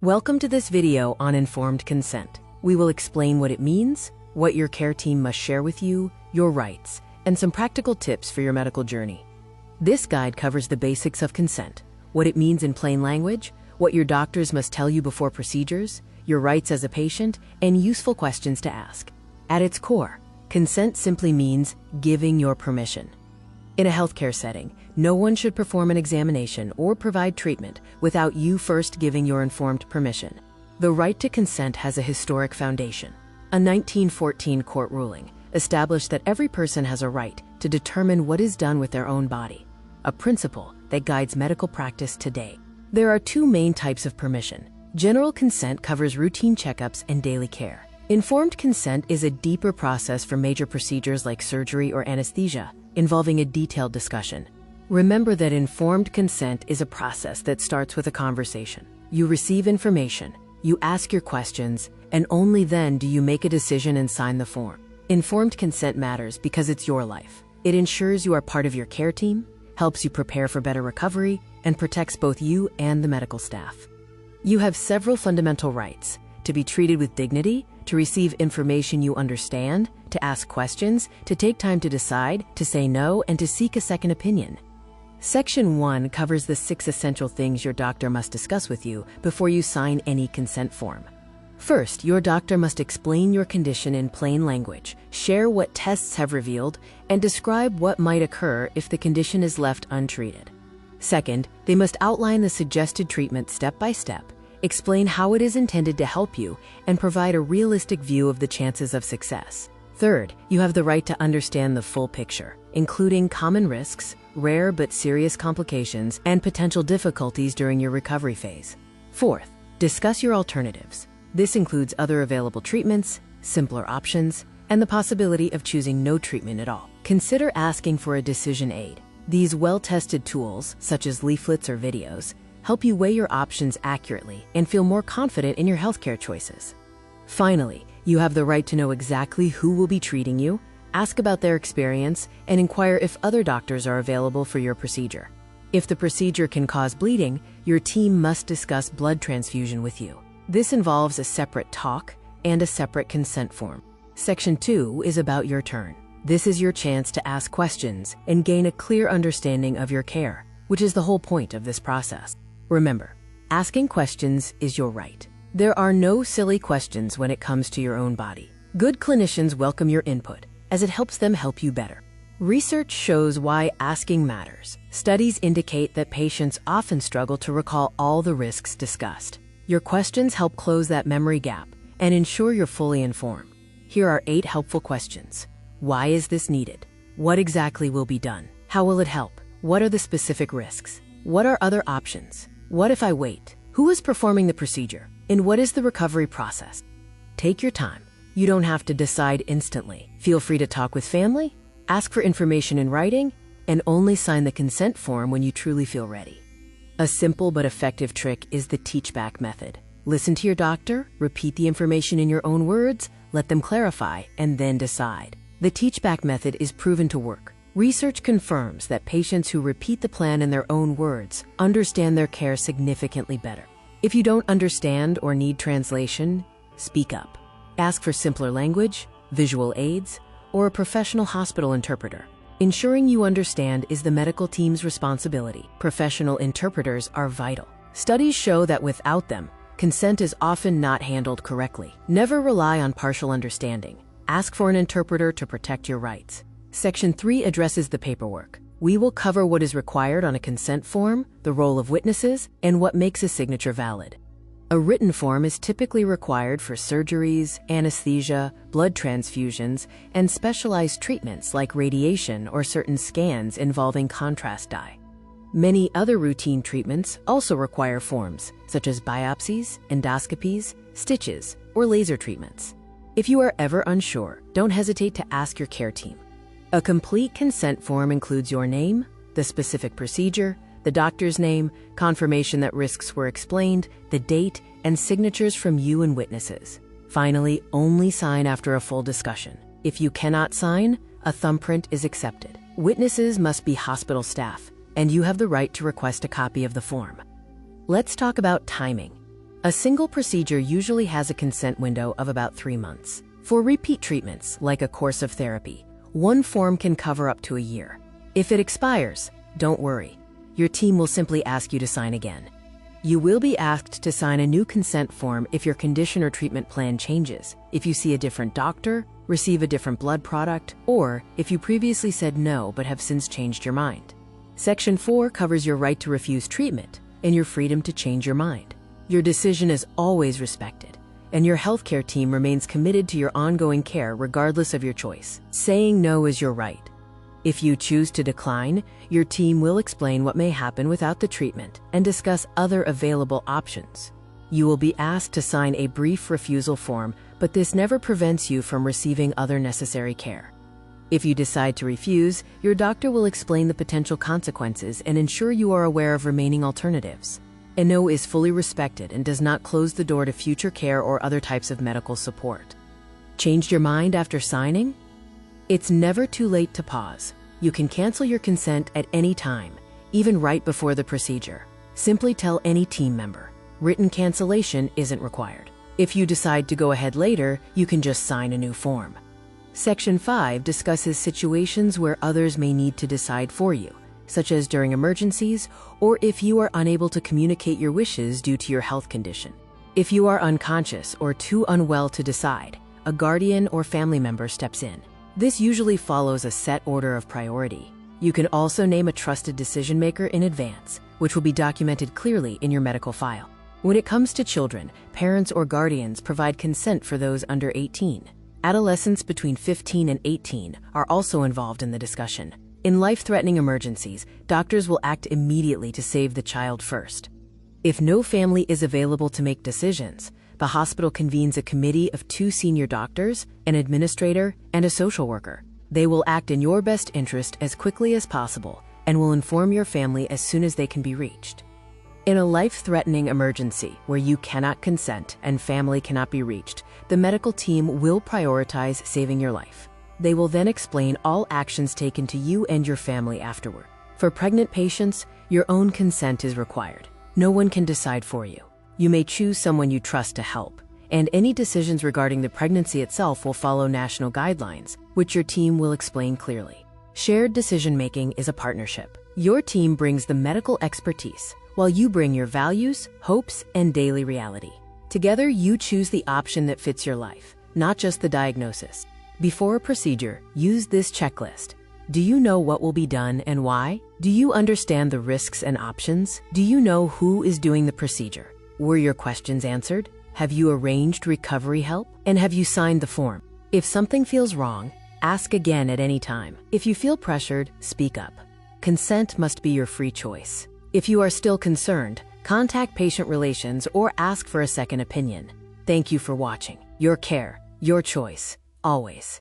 Welcome to this video on informed consent. We will explain what it means, what your care team must share with you, your rights, and some practical tips for your medical journey. This guide covers the basics of consent, what it means in plain language, what your doctors must tell you before procedures, your rights as a patient, and useful questions to ask. At its core, consent simply means giving your permission. In a healthcare setting, no one should perform an examination or provide treatment without you first giving your informed permission. The right to consent has a historic foundation. A 1914 court ruling established that every person has a right to determine what is done with their own body, a principle that guides medical practice today. There are two main types of permission. General consent covers routine checkups and daily care. Informed consent is a deeper process for major procedures like surgery or anesthesia, involving a detailed discussion. Remember that informed consent is a process that starts with a conversation. You receive information, you ask your questions, and only then do you make a decision and sign the form. Informed consent matters because it's your life. It ensures you are part of your care team, helps you prepare for better recovery, and protects both you and the medical staff. You have several fundamental rights: to be treated with dignity, to receive information you understand, to ask questions, to take time to decide, to say no, and to seek a second opinion. Section 1 covers the 6 essential things your doctor must discuss with you before you sign any consent form. First, your doctor must explain your condition in plain language, share what tests have revealed, and describe what might occur if the condition is left untreated. Second, they must outline the suggested treatment step by step, explain how it is intended to help you, and provide a realistic view of the chances of success. Third, you have the right to understand the full picture, including common risks, rare but serious complications, and potential difficulties during your recovery phase. Fourth, discuss your alternatives. This includes other available treatments, simpler options, and the possibility of choosing no treatment at all. Consider asking for a decision aid. These well-tested tools, such as leaflets or videos, help you weigh your options accurately and feel more confident in your healthcare choices. Finally, you have the right to know exactly who will be treating you, ask about their experience, and inquire if other doctors are available for your procedure. If the procedure can cause bleeding, your team must discuss blood transfusion with you. This involves a separate talk and a separate consent form. Section 2 is about your turn. This is your chance to ask questions and gain a clear understanding of your care, which is the whole point of this process. Remember, asking questions is your right. There are no silly questions when it comes to your own body. Good clinicians welcome your input, as it helps them help you better. Research shows why asking matters. Studies indicate that patients often struggle to recall all the risks discussed. Your questions help close that memory gap and ensure you're fully informed. Here are 8 helpful questions. Why is this needed? What exactly will be done? How will it help? What are the specific risks? What are other options? What if I wait? Who is performing the procedure? And what is the recovery process? Take your time. You don't have to decide instantly. Feel free to talk with family, ask for information in writing, and only sign the consent form when you truly feel ready. A simple but effective trick is the teach-back method. Listen to your doctor, repeat the information in your own words, let them clarify, and then decide. The teach-back method is proven to work. Research confirms that patients who repeat the plan in their own words understand their care significantly better. If you don't understand or need translation, speak up. Ask for simpler language, visual aids, or a professional hospital interpreter. Ensuring you understand is the medical team's responsibility. Professional interpreters are vital. Studies show that without them, consent is often not handled correctly. Never rely on partial understanding. Ask for an interpreter to protect your rights. Section 3 addresses the paperwork. We will cover what is required on a consent form, the role of witnesses, and what makes a signature valid. A written form is typically required for surgeries, anesthesia, blood transfusions, and specialized treatments like radiation or certain scans involving contrast dye. Many other routine treatments also require forms, such as biopsies, endoscopies, stitches, or laser treatments. If you are ever unsure, don't hesitate to ask your care team. A complete consent form includes your name, the specific procedure, the doctor's name, confirmation that risks were explained, the date, and signatures from you and witnesses. Finally, only sign after a full discussion. If you cannot sign, a thumbprint is accepted. Witnesses must be hospital staff, and you have the right to request a copy of the form. Let's talk about timing. A single procedure usually has a consent window of about 3 months. For repeat treatments, like a course of therapy, one form can cover up to a year. If it expires, don't worry. Your team will simply ask you to sign again. You will be asked to sign a new consent form if your condition or treatment plan changes, if you see a different doctor, receive a different blood product, or if you previously said no but have since changed your mind. Section 4 covers your right to refuse treatment and your freedom to change your mind. Your decision is always respected, and your healthcare team remains committed to your ongoing care regardless of your choice. Saying no is your right. If you choose to decline, your team will explain what may happen without the treatment and discuss other available options. You will be asked to sign a brief refusal form, but this never prevents you from receiving other necessary care. If you decide to refuse, your doctor will explain the potential consequences and ensure you are aware of remaining alternatives. A no is fully respected and does not close the door to future care or other types of medical support. Changed your mind after signing? It's never too late to pause. You can cancel your consent at any time, even right before the procedure. Simply tell any team member. Written cancellation isn't required. If you decide to go ahead later, you can just sign a new form. Section 5 discusses situations where others may need to decide for you, such as during emergencies or if you are unable to communicate your wishes due to your health condition. If you are unconscious or too unwell to decide, a guardian or family member steps in. This usually follows a set order of priority. You can also name a trusted decision maker in advance, which will be documented clearly in your medical file. When it comes to children, parents or guardians provide consent for those under 18. Adolescents between 15 and 18 are also involved in the discussion. In life-threatening emergencies, doctors will act immediately to save the child first. If no family is available to make decisions, the hospital convenes a committee of 2 senior doctors, an administrator, and a social worker. They will act in your best interest as quickly as possible and will inform your family as soon as they can be reached. In a life-threatening emergency where you cannot consent and family cannot be reached, the medical team will prioritize saving your life. They will then explain all actions taken to you and your family afterward. For pregnant patients, your own consent is required. No one can decide for you. You may choose someone you trust to help, and any decisions regarding the pregnancy itself will follow national guidelines, which your team will explain clearly. Shared decision-making is a partnership. Your team brings the medical expertise, while you bring your values, hopes, and daily reality. Together, you choose the option that fits your life, not just the diagnosis. Before a procedure, use this checklist. Do you know what will be done and why? Do you understand the risks and options? Do you know who is doing the procedure? Were your questions answered? Have you arranged recovery help? And have you signed the form? If something feels wrong, ask again at any time. If you feel pressured, speak up. Consent must be your free choice. If you are still concerned, contact patient relations or ask for a second opinion. Thank you for watching. Your care, your choice, always.